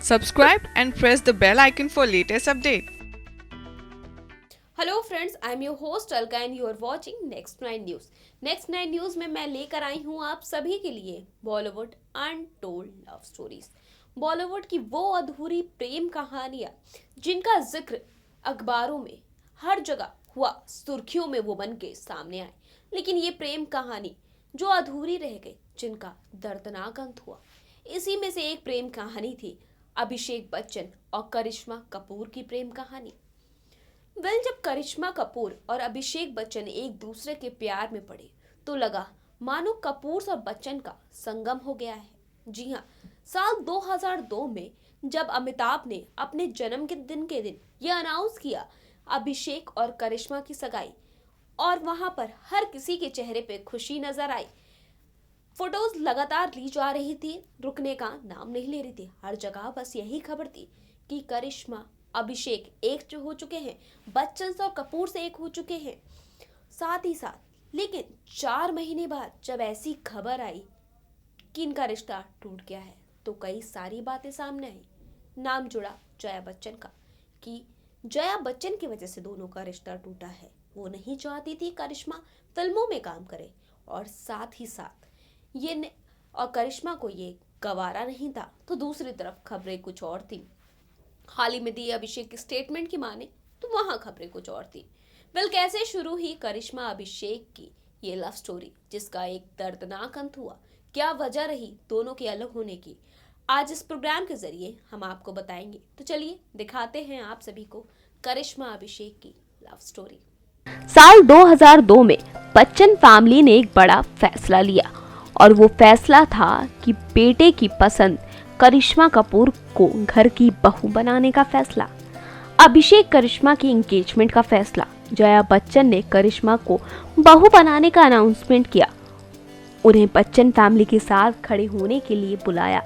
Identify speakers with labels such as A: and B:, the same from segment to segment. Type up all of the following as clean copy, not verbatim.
A: Subscribe and press the bell icon for latest update.
B: Hello friends, I am your host Alka and you are watching next 9 news. Next 9 news में मैं लेकर आई हूँ आप सभी के लिए Bollywood untold love stories. Bollywood की वो अधूरी प्रेम कहानियाँ जिनका जिक्र अखबारों में हर जगह हुआ, सुर्खियों में वो बन के सामने आए, लेकिन ये प्रेम कहानी जो अधूरी रह गई, जिनका दर्दनाक अंत हुआ। इसी में से एक प्रेम कहानी थी अभिषेक बच्चन और करिश्मा कपूर की प्रेम कहानी। जब करिश्मा कपूर और अभिषेक बच्चन एक दूसरे के प्यार में पड़े तो लगा मानो कपूर और बच्चन का संगम हो गया है। जी हाँ, साल 2002 में जब अमिताभ ने अपने जन्म के दिन यह अनाउंस किया अभिषेक और करिश्मा की सगाई, और वहां पर हर किसी के चेहरे पे खुशी नजर आई। फोटोज लगातार ली जा रही थी, रुकने का नाम नहीं ले रही थी। हर जगह बस यही खबर थी कि करिश्मा अभिषेक एक जो हो चुके हैं, बच्चन से और कपूर से एक हो चुके हैं। साथ ही साथ लेकिन 4 महीने बाद जब ऐसी खबर आई कि इनका रिश्ता टूट गया है, तो कई सारी बातें सामने आई। नाम जुड़ा जया बच्चन का कि जया बच्चन की वजह से दोनों का रिश्ता टूटा है। वो नहीं चाहती थी करिश्मा फिल्मों में काम करे, और साथ ही साथ और करिश्मा को ये गवारा नहीं था। तो दूसरी तरफ खबरें कुछ और थी। हाल ही में दी अभिषेक की स्टेटमेंट की माने तो वहां खबरें कुछ और थी। कैसे शुरू हुई करिश्मा अभिषेक की ये लव स्टोरी, जिसका एक दर्दनाक अंत हुआ? क्या वजह रही दोनों के अलग होने की? आज इस प्रोग्राम के जरिए हम आपको बताएंगे। तो चलिए दिखाते हैं आप सभी को करिश्मा अभिषेक की लव स्टोरी।
C: साल 2002 में बच्चन फैमिली ने एक बड़ा फैसला लिया, और वो फैसला था कि बेटे की पसंद करिश्मा कपूर को घर की बहू बनाने का फैसला। अभिषेक करिश्मा की एंगेजमेंट का फैसला। जया बच्चन ने करिश्मा को बहू बनाने का अनाउंसमेंट किया, उन्हें बच्चन फैमिली के साथ खड़े होने के लिए बुलाया।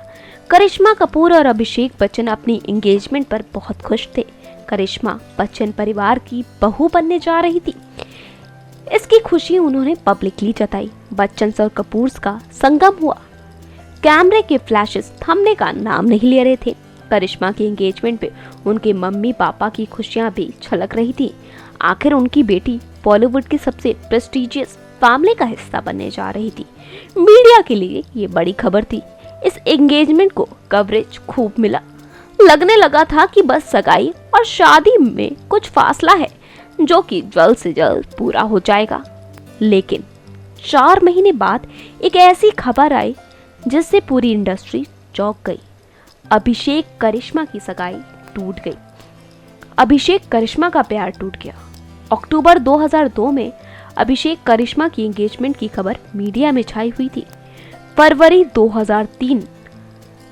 C: करिश्मा कपूर और अभिषेक बच्चन अपनी एंगेजमेंट पर बहुत खुश थे। करिश्मा बच्चन परिवार की बहू बनने जा रही थी, इसकी खुशी उन्होंने पब्लिकली जताई। बच्चन और कपूर का संगम हुआ। कैमरे के फ्लैशेस थमने का नाम नहीं ले रहे थे। करिश्मा की एंगेजमेंट पे उनके मम्मी पापा की खुशियां भी छलक रही थी। आखिर उनकी बेटी बॉलीवुड की सबसे प्रेस्टिजियस फैमिली का हिस्सा बनने जा रही थी। मीडिया के लिए ये बड़ी खबर थी। इस एंगेजमेंट को कवरेज खूब मिला। लगने लगा था कि बस सगाई और शादी में कुछ फासला है, जो कि जल्द से जल्द पूरा हो जाएगा। लेकिन 4 महीने बाद एक ऐसी खबर आई जिससे पूरी इंडस्ट्री चौंक गई। अभिषेक करिश्मा की सगाई टूट गई। अभिषेक करिश्मा का प्यार टूट गया। अक्टूबर 2002 में अभिषेक करिश्मा की एंगेजमेंट की खबर मीडिया में छाई हुई थी। फरवरी 2003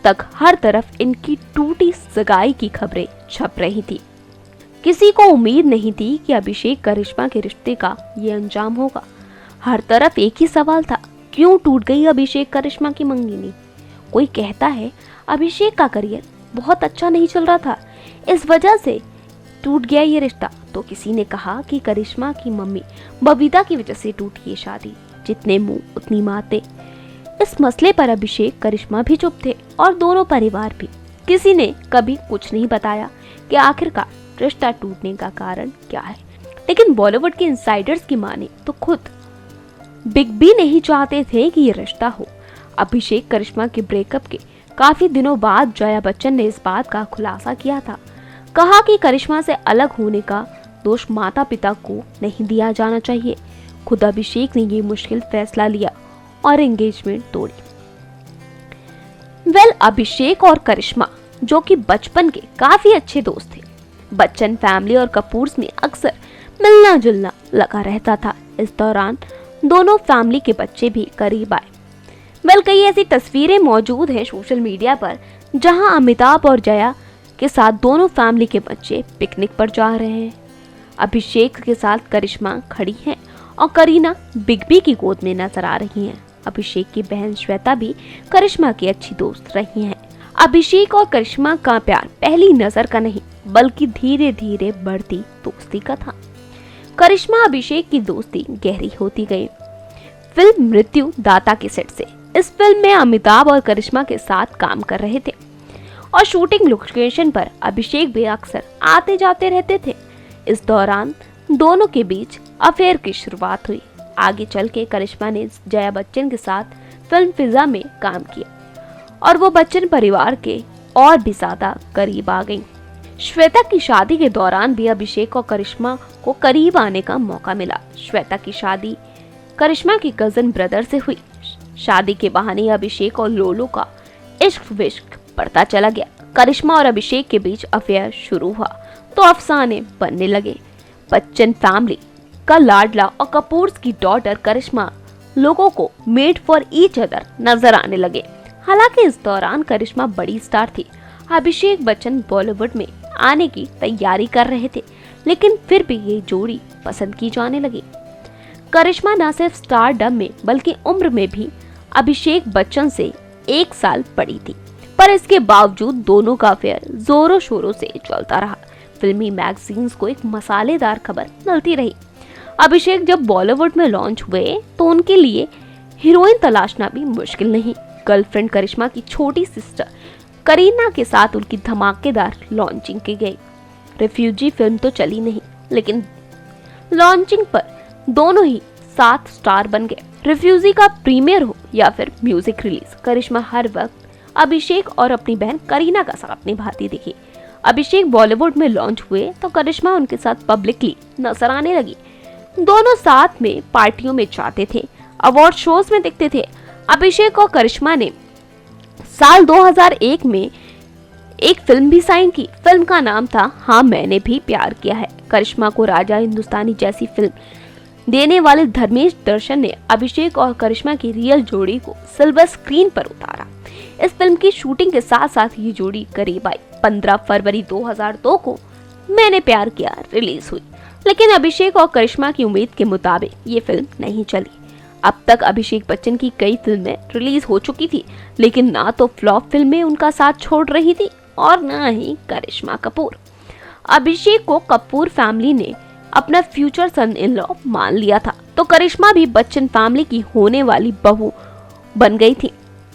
C: तक हर तरफ इनकी टूटी सगाई की खबरें छप रही थी। किसी को उम्मीद नहीं थी कि अभिषेक करिश्मा के रिश्ते का ये अंजाम होगा। हर तरफ एक ही सवाल था, क्यों टूट गई अभिषेक करिश्मा की मंगनी? कोई कहता है अभिषेक का करियर बहुत अच्छा नहीं चल रहा था, इस वजह से टूट गया ये रिश्ता। तो किसी ने कहा कि करिश्मा की मम्मी बबीता की वजह से टूटी ये शादी, जितने मुंह उतनी बातें। इस मसले पर अभिषेक करिश्मा भी चुप थे, और दोनों परिवार भी। किसी ने कभी कुछ नहीं बताया कि आखिरकार रिश्ता टूटने का कारण क्या है। लेकिन बॉलीवुड के इनसाइडर्स की माने तो खुद बिग बी नहीं चाहते थे कि ये रिश्ता हो। अभिषेक करिश्मा के ब्रेकअप के काफी दिनों बाद जया बच्चन ने इस बात का खुलासा किया था। कहा कि करिश्मा से अलग होने का दोष माता पिता को नहीं दिया जाना चाहिए। खुद अभिषेक ने ये मुश्किल फैसला लिया और एंगेजमेंट तोड़ी। अभिषेक और करिश्मा जो कि बचपन के काफी अच्छे दोस्त थे, बच्चन फैमिली और कपूर्स में अक्सर मिलना जुलना लगा रहता था। इस दौरान दोनों फैमिली के बच्चे भी करीब आए। कई ऐसी तस्वीरें मौजूद हैं सोशल मीडिया पर, जहां अमिताभ और जया के साथ दोनों फैमिली के बच्चे पिकनिक पर जा रहे हैं। अभिषेक के साथ करिश्मा खड़ी हैं और करीना बिग बी की गोद में नजर आ रही हैं। अभिषेक की बहन श्वेता भी करिश्मा की अच्छी दोस्त रही हैं। अभिषेक और करिश्मा का प्यार पहली नजर का नहीं, बल्कि धीरे धीरे बढ़ती दोस्ती का था। करिश्मा अभिषेक की दोस्ती गहरी होती गई। फिल्म मृत्यु दाता के सेट से इस फिल्म में अमिताभ और करिश्मा के साथ काम कर रहे थे, और शूटिंग लोकेशन पर अभिषेक भी अक्सर आते जाते रहते थे। इस दौरान दोनों के बीच अफेयर की शुरुआत हुई। आगे चल के करिश्मा ने जया बच्चन के साथ फिल्म फिजा में काम किया और वो बच्चन परिवार के और भी ज्यादा करीब आ गईं। श्वेता की शादी के दौरान भी अभिषेक और करिश्मा को करीब आने का मौका मिला। श्वेता की शादी करिश्मा की कजन ब्रदर से हुई। शादी के बहाने अभिषेक और लोलो का इश्क विश्क बढ़ता चला गया। करिश्मा और अभिषेक के बीच अफेयर शुरू हुआ तो अफसाने बनने लगे। बच्चन फैमिली का लाडला और कपूर की डॉटर करिश्मा लोगों को मेड फॉर ईच अदर नजर आने लगे। हालांकि इस दौरान करिश्मा बड़ी स्टार थी। अभिषेक बच्चन बॉलीवुड में आने की तैयारी कर रहे थे, लेकिन फिर भी ये जोड़ी पसंद की जाने लगी। करिश्मा न सिर्फ स्टारडम में बल्कि उम्र में भी अभिषेक बच्चन से 1 साल बड़ी थी, पर इसके बावजूद दोनों का अफेयर जोरों शोरों से चलता रहा। फिल्मी मैगजीन्स को एक मसालेदार खबर मिलती रही। अभिषेक जब बॉलीवुड में लॉन्च हुए तो उनके लिए हीरोइन तलाशना भी मुश्किल नहीं। गर्लफ्रेंड करिश्मा की छोटी सिस्टर करीना के साथ उनकी धमाकेदार लॉन्चिंग की गई। रिफ्यूजी फिल्म तो चली नहीं, लेकिन लॉन्चिंग पर दोनों ही 7 स्टार बन गए। रिफ्यूजी का प्रीमियर हो या फिर म्यूजिक रिलीज, करिश्मा हर वक्त अभिषेक और अपनी बहन करीना का साथ निभाती दिखी। अभिषेक बॉलीवुड में लॉन्च हुए तो करिश्मा उनके साथ पब्लिकली नजर आने लगी। दोनों साथ में पार्टियों में जाते थे, अवार्ड शोज में दिखते थे। अभिषेक और करिश्मा ने साल 2001 में एक फिल्म भी साइन की। फिल्म का नाम था हाँ मैंने भी प्यार किया है। करिश्मा को राजा हिंदुस्तानी जैसी फिल्म देने वाले धर्मेश दर्शन ने अभिषेक और करिश्मा की रियल जोड़ी को सिल्वर स्क्रीन पर उतारा। इस फिल्म की शूटिंग के साथ साथ ये जोड़ी करीब आई। 15 फरवरी 2002 को मैंने प्यार किया रिलीज हुई, लेकिन अभिषेक और करिश्मा की उम्मीद के मुताबिक ये फिल्म नहीं चली। अब तक अभिषेक बच्चन की कई फिल्में रिलीज हो चुकी थी, लेकिन ना तो फ्लॉप फिल्में उनका साथ छोड़ रही थी और ना ही करिश्मा कपूर। अभिषेक को कपूर फैमिली ने अपना फ्यूचर सन इन लॉ मान लिया था, तो करिश्मा भी बच्चन फैमिली की होने वाली बहू बन गई थी।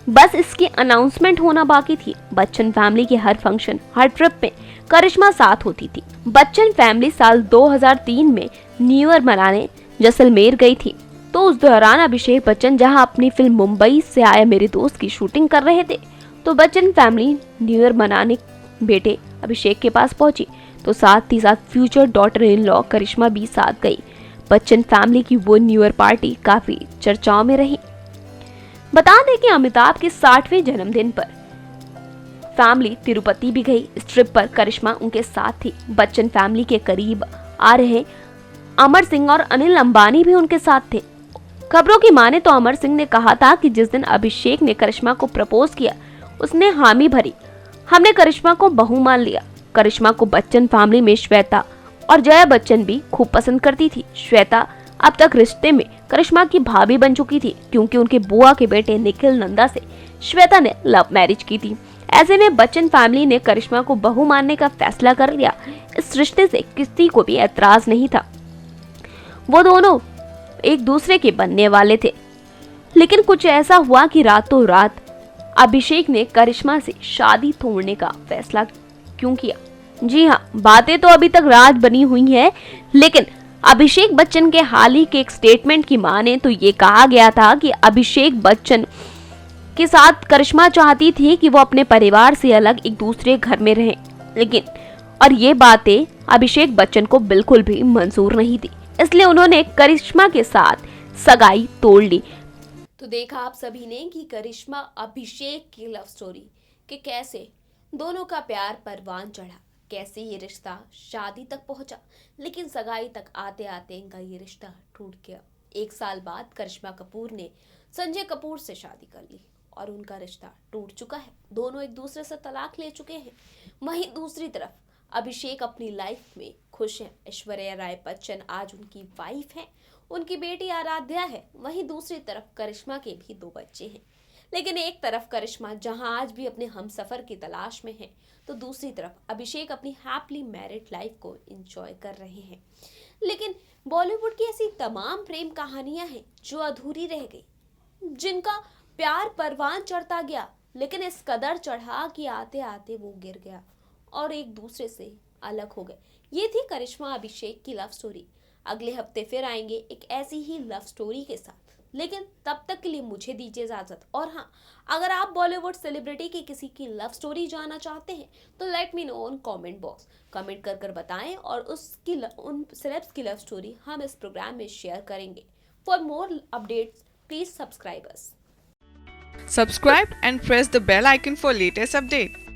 C: बस इसकी अनाउंसमेंट होना बाकी थी। बच्चन फैमिली के हर फंक्शन, हर ट्रिप में करिश्मा साथ होती थी। बच्चन फैमिली साल 2003 में न्यू ईयर मनाने जैसलमेर गई थी, तो उस दौरान अभिषेक बच्चन जहां अपनी फिल्म मुंबई से आया मेरे दोस्त की शूटिंग कर रहे थे, तो बच्चन फैमिली न्यू ईयर मनाने बेटे अभिषेक के पास पहुंची, तो साथ ही साथ फ्यूचर डॉटर इन लॉ करिश्मा भी साथ गई। बच्चन फैमिली की वो न्यू ईयर पार्टी काफी चर्चाओं में रही। बता दें कि अमिताभ के 60वें जन्मदिन पर फैमिली तिरुपति भी गई। इस ट्रिप पर करिश्मा उनके साथ थी। बच्चन फैमिली के करीब आ रहे अमर सिंह और अनिल अंबानी भी उनके साथ थे। खबरों की माने तो अमर सिंह ने कहा था कि जिस दिन अभिषेक ने करिश्मा को प्रपोज किया, उसने हामी भरी। हमने करिश्मा को बहू मान लिया। करिश्मा को बच्चन फैमिली में श्वेता और जया बच्चन भी खूब पसंद करती थी। श्वेता अब तक रिश्ते में करिश्मा की भाभी बन चुकी थी, क्योंकि उनके बुआ के बेटे निखिल नंदा से श्वेता ने लव मैरिज की थी। ऐसे में बच्चन फैमिली ने करिश्मा को बहू मानने का फैसला कर लिया। इस रिश्ते से किसी को भी एतराज नहीं था। वो दोनों एक दूसरे के बनने वाले थे, लेकिन कुछ ऐसा हुआ कि रातों रात अभिषेक ने करिश्मा से शादी तोड़ने का फैसला क्यों किया। जी हाँ, बातें तो अभी तक राज बनी हुई है, लेकिन अभिषेक बच्चन के हाल ही के एक स्टेटमेंट की माने तो ये कहा गया था कि अभिषेक बच्चन के साथ करिश्मा चाहती थी कि वो अपने परिवार से अलग एक दूसरे घर में रहें, लेकिन और ये बातें अभिषेक बच्चन को बिल्कुल भी मंजूर नहीं थी, इसलिए उन्होंने करिश्मा के साथ सगाई तोड़ ली।
B: तो देखा आप सभी ने कि करिश्मा अभिषेक की लव स्टोरी कि कैसे दोनों का प्यार परवान चढ़ा, कैसे ये रिश्ता शादी तक पहुंचा, लेकिन सगाई तक आते आते इनका ये रिश्ता टूट गया। 1 साल बाद करिश्मा कपूर ने संजय कपूर से शादी कर ली और उनका रिश्ता टूट चुका है। दोनों एक दूसरे से तलाक ले चुके हैं। वहीं दूसरी तरफ अभिषेक अपनी लाइफ में खुश हैं। ऐश्वर्या राय बच्चन आज उनकी वाइफ हैं, उनकी बेटी आराध्या है। वहीं दूसरी तरफ करिश्मा के भी 2 बच्चे हैं। लेकिन एक तरफ करिश्मा जहां आज भी अपने हमसफर की तलाश में है, तो दूसरी तरफ अभिषेक अपनी हैप्पीली मैरिड लाइफ को एंजॉय कर रहे हैं। लेकिन बॉलीवुड की ऐसी तमाम प्रेम कहानियां हैं जो अधूरी रह गई, जिनका प्यार परवान चढ़ता गया, लेकिन इस कदर चढ़ा कि आते आते वो गिर गया और एक दूसरे से अलग हो गए। ये थी करिश्मा अभिषेक की लव स्टोरी। अगले हफ्ते फिर आएंगे एक ऐसी ही लव स्टोरी के साथ, लेकिन तब तक के लिए मुझे दीजिए इजाजत। और हाँ, अगर आप बॉलीवुड सेलिब्रिटी की किसी की लव स्टोरी जानना चाहते हैं तो let me know on comment box. Comment कर बताएं और उन सेलेब्स की लव स्टोरी हम इस प्रोग्राम में शेयर करेंगे। For more updates please subscribe us.
A: Subscribe and press the bell icon for latest update.